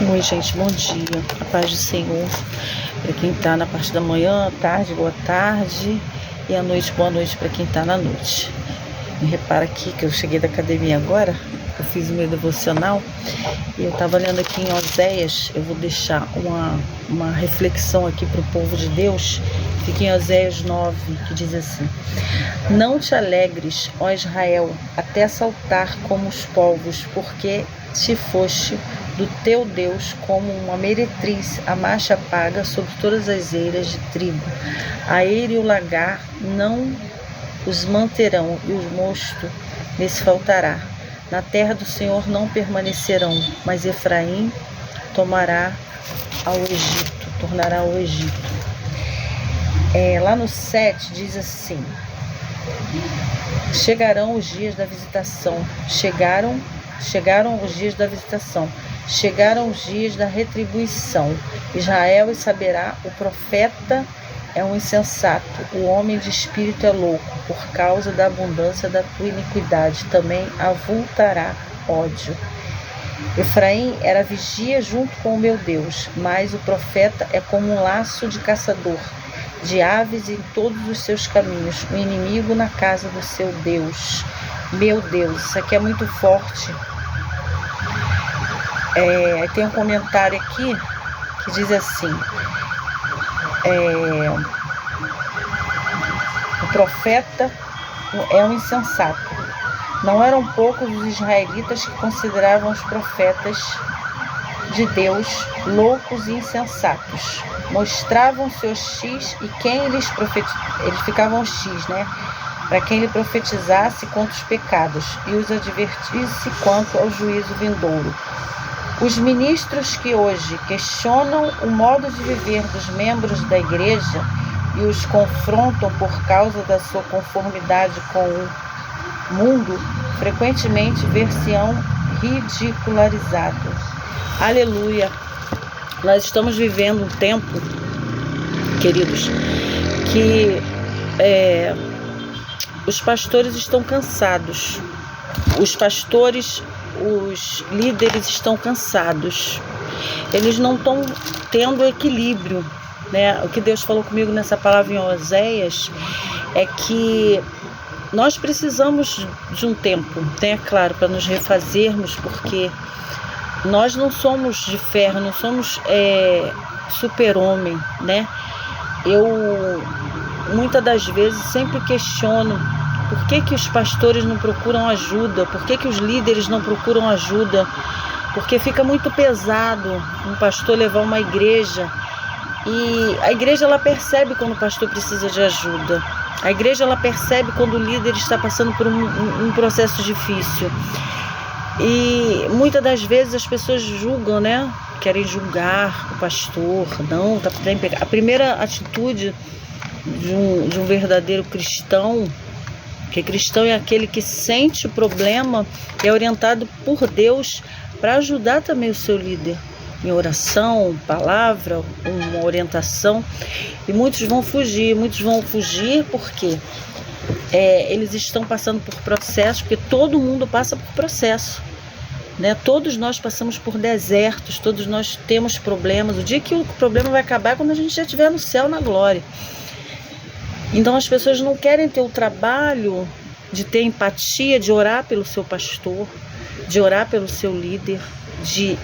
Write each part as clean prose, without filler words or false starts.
Oi, gente, bom dia. A paz do Senhor. Para quem está na parte da manhã, tarde, boa tarde. E à noite, boa noite para quem está na noite. Me repara aqui que eu cheguei da academia agora. Eu fiz o meu devocional. E eu estava lendo aqui em Oséias. Eu vou deixar uma reflexão aqui para o povo de Deus. Fica em Oséias 9, que diz assim: Não te alegres, ó Israel, até saltar como os povos, porque te foste do teu Deus como uma meretriz, a marcha paga sobre todas as eiras de trigo. A eira e o lagar não os manterão, e os mosto lhes faltará. Na terra do Senhor não permanecerão, mas Efraim tornará ao Egito. Lá no 7 diz assim: Chegarão os dias da visitação, chegaram os dias da visitação, chegaram os dias da retribuição. Israel saberá: o profeta é um insensato, o homem de espírito é louco, por causa da abundância da tua iniquidade, também avultará ódio. Efraim era vigia junto com o meu Deus, mas o profeta é como um laço de caçador, de aves em todos os seus caminhos, o inimigo na casa do seu Deus. Meu Deus, isso aqui é muito forte. Tem um comentário aqui que diz assim: o profeta é um insensato. Não eram poucos os israelitas que consideravam os profetas de Deus loucos e insensatos. Mostravam seus X e quem eles ficavam X, né? Para quem lhe profetizasse contra os pecados e os advertisse quanto ao juízo vindouro. Os ministros que hoje questionam o modo de viver dos membros da igreja e os confrontam por causa da sua conformidade com o mundo, frequentemente ver-se-ão ridicularizados. Aleluia! Nós estamos vivendo um tempo, queridos, que os pastores estão cansados. Os líderes estão cansados. Eles não estão tendo equilíbrio, né? O que Deus falou comigo nessa palavra em Oséias é que nós precisamos de um tempo, né? Claro, para nos refazermos, porque nós não somos de ferro, não somos super-homem, né? Eu, muitas das vezes, sempre questiono por que os pastores não procuram ajuda, por que os líderes não procuram ajuda, porque fica muito pesado um pastor levar uma igreja, e a igreja ela percebe quando o pastor precisa de ajuda, a igreja ela percebe quando o líder está passando por um processo difícil. E muitas das vezes as pessoas julgam, né? Querem julgar o pastor. Não, tá em pecado. A primeira atitude de um verdadeiro cristão, que cristão é aquele que sente o problema e é orientado por Deus para ajudar também o seu líder em oração, palavra, uma orientação. E muitos vão fugir porque eles estão passando por processos, porque todo mundo passa por processo, né? Todos nós passamos por desertos, todos nós temos problemas. O dia que o problema vai acabar é quando a gente já estiver no céu, na glória. Então as pessoas não querem ter o trabalho de ter empatia, de orar pelo seu pastor, de orar pelo seu líder, de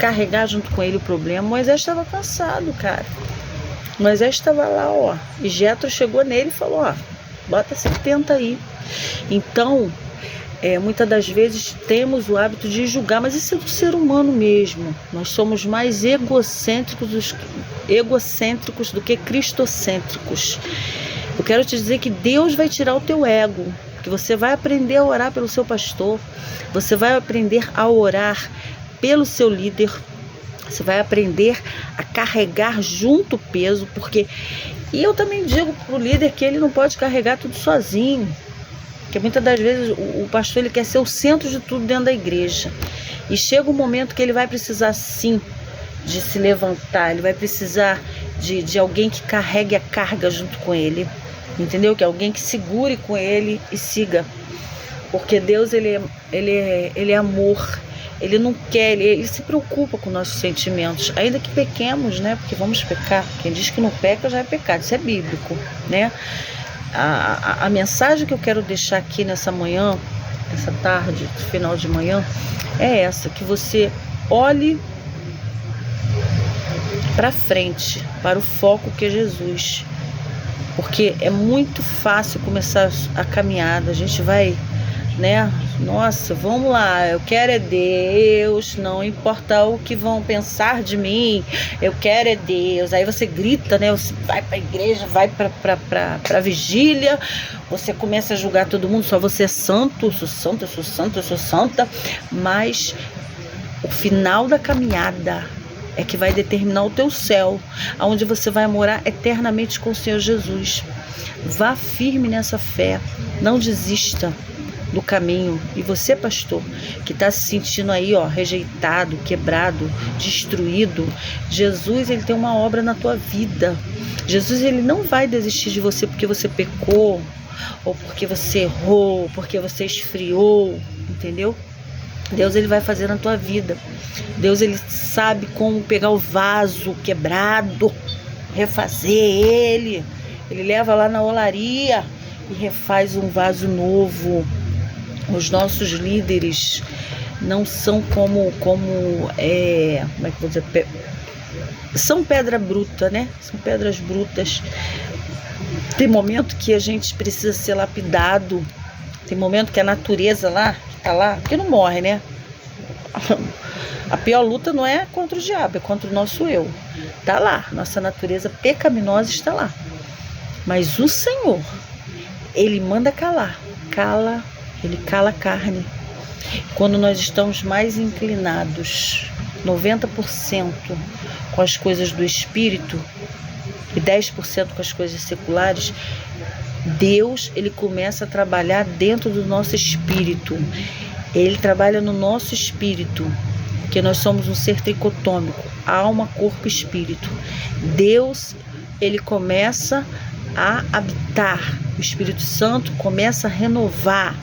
carregar junto com ele o problema. Moisés estava cansado, cara. Moisés estava lá, e Jetro chegou nele e falou: bota 70 aí. Então, muitas das vezes temos o hábito de julgar, mas isso é do ser humano mesmo. Nós somos mais egocêntricos do que cristocêntricos. Eu quero te dizer que Deus vai tirar o teu ego, que você vai aprender a orar pelo seu pastor, você vai aprender a orar pelo seu líder, você vai aprender a carregar junto o peso, e eu também digo para o líder que ele não pode carregar tudo sozinho, porque muitas das vezes o pastor ele quer ser o centro de tudo dentro da igreja, e chega um momento que ele vai precisar sim de se levantar, ele vai precisar de alguém que carregue a carga junto com ele, entendeu? Que alguém que segure com ele e siga, porque Deus ele é amor, Ele não quer, ele se preocupa com nossos sentimentos, ainda que pequemos, né? Porque vamos pecar. Quem diz que não peca já é pecado, isso é bíblico, né? A mensagem que eu quero deixar aqui nessa manhã, essa tarde, final de manhã, é essa, que você olhe para frente, para o foco que é Jesus. Porque é muito fácil começar a caminhada, a gente vai, né? Nossa, vamos lá, eu quero é Deus, não importa o que vão pensar de mim, eu quero é Deus. Aí você grita, né? Você vai para a igreja, vai para vigília, você começa a julgar todo mundo, só você é santo, eu sou santa, eu sou santa, eu sou santa. Mas o final da caminhada é que vai determinar o teu céu, aonde você vai morar eternamente com o Senhor Jesus. Vá firme nessa fé, não desista do caminho. E você, pastor, que está se sentindo aí, rejeitado, quebrado, destruído, Jesus, ele tem uma obra na tua vida. Jesus, ele não vai desistir de você porque você pecou, ou porque você errou, porque você esfriou, entendeu? Deus, ele vai fazer na tua vida. Deus, ele sabe como pegar o vaso quebrado, refazer ele. Ele leva lá na olaria e refaz um vaso novo. Os nossos líderes não são como é que eu vou dizer? São pedra bruta, né? São pedras brutas. Tem momento que a gente precisa ser lapidado. Tem momento que a natureza lá, tá lá, porque não morre, né? A pior luta não é contra o diabo, é contra o nosso eu. Tá lá, nossa natureza pecaminosa está lá. Mas o Senhor, ele manda calar. Ele cala a carne. Quando nós estamos mais inclinados, 90% com as coisas do espírito e 10% com as coisas seculares, Deus, ele começa a trabalhar dentro do nosso espírito. Ele trabalha no nosso espírito, porque nós somos um ser tricotômico, alma, corpo e espírito. Deus, ele começa a habitar. O Espírito Santo começa a renovar,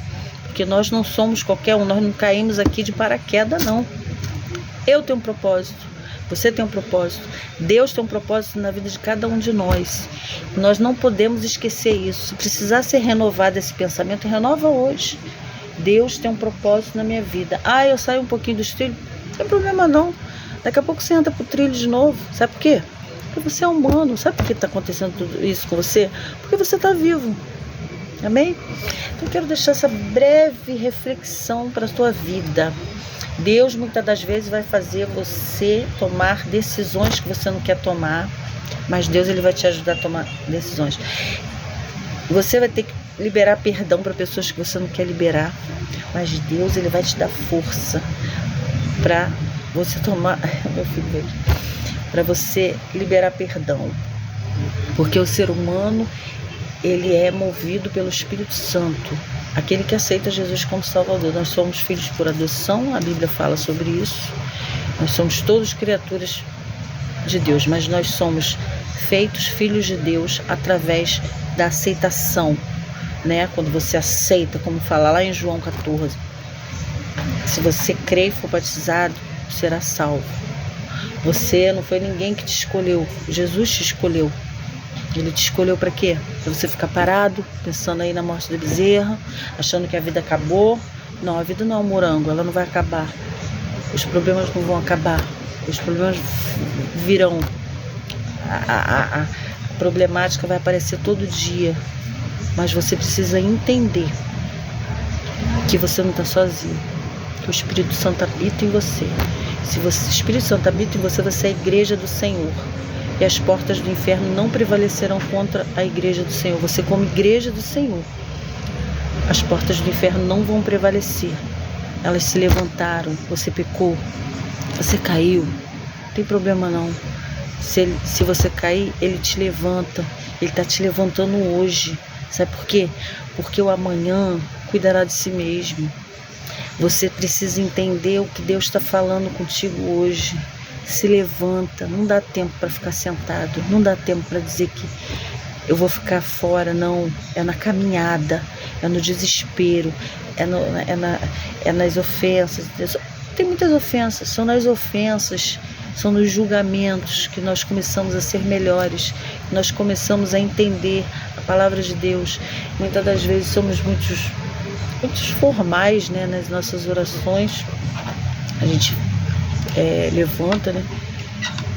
porque nós não somos qualquer um, nós não caímos aqui de paraquedas, não. Eu tenho um propósito, você tem um propósito, Deus tem um propósito na vida de cada um de nós. Nós não podemos esquecer isso. Se precisar ser renovado esse pensamento, renova hoje. Deus tem um propósito na minha vida. Eu saio um pouquinho dos trilhos, não tem problema não. Daqui a pouco você entra pro trilho de novo. Sabe por quê? Porque você é humano. Sabe por que está acontecendo tudo isso com você? Porque você está vivo. Amém? Então eu quero deixar essa breve reflexão para a tua vida. Deus muitas das vezes vai fazer você tomar decisões que você não quer tomar, mas Deus, ele vai te ajudar a tomar decisões. Você vai ter que liberar perdão para pessoas que você não quer liberar, mas Deus, ele vai te dar força para você tomar, meu filho, para você liberar perdão, porque o ser humano, ele é movido pelo Espírito Santo, aquele que aceita Jesus como Salvador. Nós somos filhos por adoção, a Bíblia fala sobre isso. Nós somos todos criaturas de Deus, mas nós somos feitos filhos de Deus através da aceitação, né? Quando você aceita, como fala lá em João 14, se você crer e for batizado, será salvo. Você não foi ninguém que te escolheu, Jesus te escolheu. Ele te escolheu para quê? Para você ficar parado, pensando aí na morte da bezerra, achando que a vida acabou. Não, a vida não é um morango, ela não vai acabar. Os problemas não vão acabar. Os problemas virão. A problemática vai aparecer todo dia. Mas você precisa entender que você não está sozinho. Que o Espírito Santo habita em você. Se o Espírito Santo habita em você, você é a igreja do Senhor. E as portas do inferno não prevalecerão contra a igreja do Senhor. Você, como igreja do Senhor, as portas do inferno não vão prevalecer. Elas se levantaram, você pecou, você caiu, não tem problema não. Se você cair, ele te levanta. Ele está te levantando hoje. Sabe por quê? Porque o amanhã cuidará de si mesmo. Você precisa entender o que Deus está falando contigo hoje. Se levanta, não dá tempo para ficar sentado, não dá tempo para dizer que eu vou ficar fora, não. É na caminhada, é no desespero, é nas ofensas. Tem muitas ofensas, são nas ofensas, são nos julgamentos que nós começamos a ser melhores, nós começamos a entender a palavra de Deus. Muitas das vezes somos muitos formais, né, nas nossas orações. A gente levanta, né,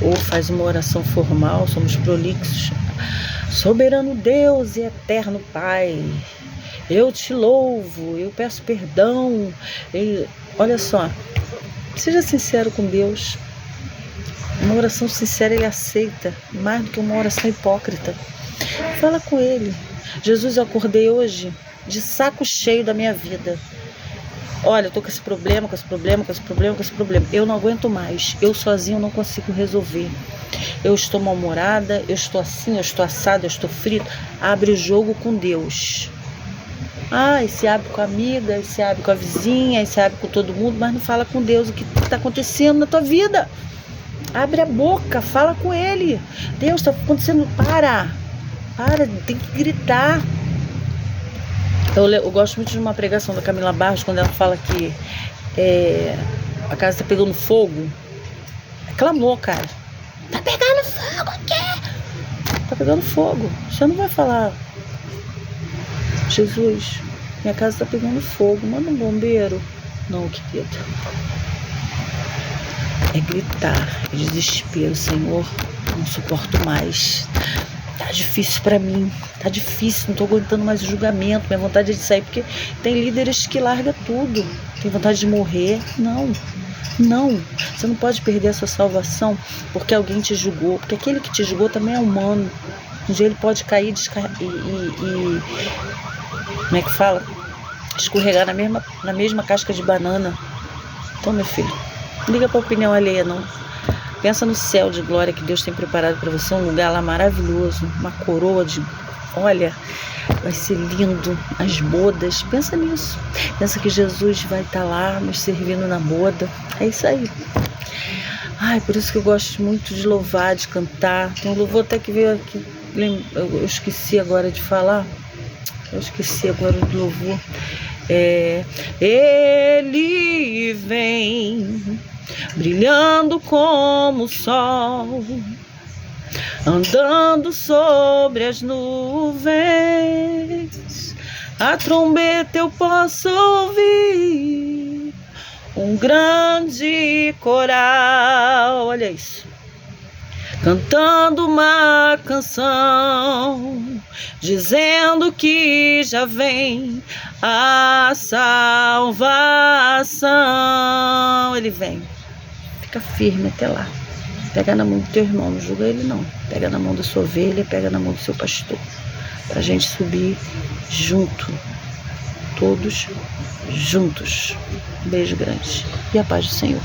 ou faz uma oração formal, somos prolixos. Soberano Deus e eterno Pai, eu te louvo, eu peço perdão. Olha só, seja sincero com Deus. Uma oração sincera Ele aceita mais do que uma oração hipócrita. Fala com Ele. Jesus, eu acordei hoje de saco cheio da minha vida. Olha, eu tô com esse problema, eu não aguento mais, eu sozinho não consigo resolver. Eu estou mal-humorada, eu estou assim, eu estou assada, eu estou frita. Abre o jogo com Deus. E se abre com a amiga, e se abre com a vizinha, e se abre com todo mundo, mas não fala com Deus o que está acontecendo na tua vida. Abre a boca, fala com Ele. Deus, está acontecendo, para, tem que gritar. Eu gosto muito de uma pregação da Camila Barros, quando ela fala que a casa está pegando fogo. Clamou, cara. Tá pegando fogo aqui. Tá pegando fogo. Você não vai falar: Jesus, minha casa tá pegando fogo, manda um bombeiro. Não, querido. É gritar, é desespero. Senhor, não suporto mais. Tá difícil pra mim, tá difícil, não tô aguentando mais o julgamento. Minha vontade é de sair, porque tem líderes que largam tudo. Tem vontade de morrer. Não, você não pode perder a sua salvação porque alguém te julgou, porque aquele que te julgou também é humano. Um dia ele pode cair e como é que fala? Escorregar na mesma casca de banana. Então, meu filho, não liga pra opinião alheia, não. Pensa no céu de glória que Deus tem preparado para você, um lugar lá maravilhoso, uma coroa de... Olha, vai ser lindo, as bodas. Pensa nisso. Pensa que Jesus vai estar lá nos servindo na boda. É isso aí. Por isso que eu gosto muito de louvar, de cantar. Tem um louvor até que veio aqui. Eu esqueci agora de falar. Eu esqueci agora do louvor. Ele vem brilhando como o sol, andando sobre as nuvens. A trombeta eu posso ouvir, um grande coral, olha isso, cantando uma canção, dizendo que já vem a salvação. Ele vem. Fica firme até lá. Pega na mão do teu irmão, não julga ele não. Pega na mão da sua ovelha, pega na mão do seu pastor. Pra gente subir junto. Todos juntos. Um beijo grande. E a paz do Senhor.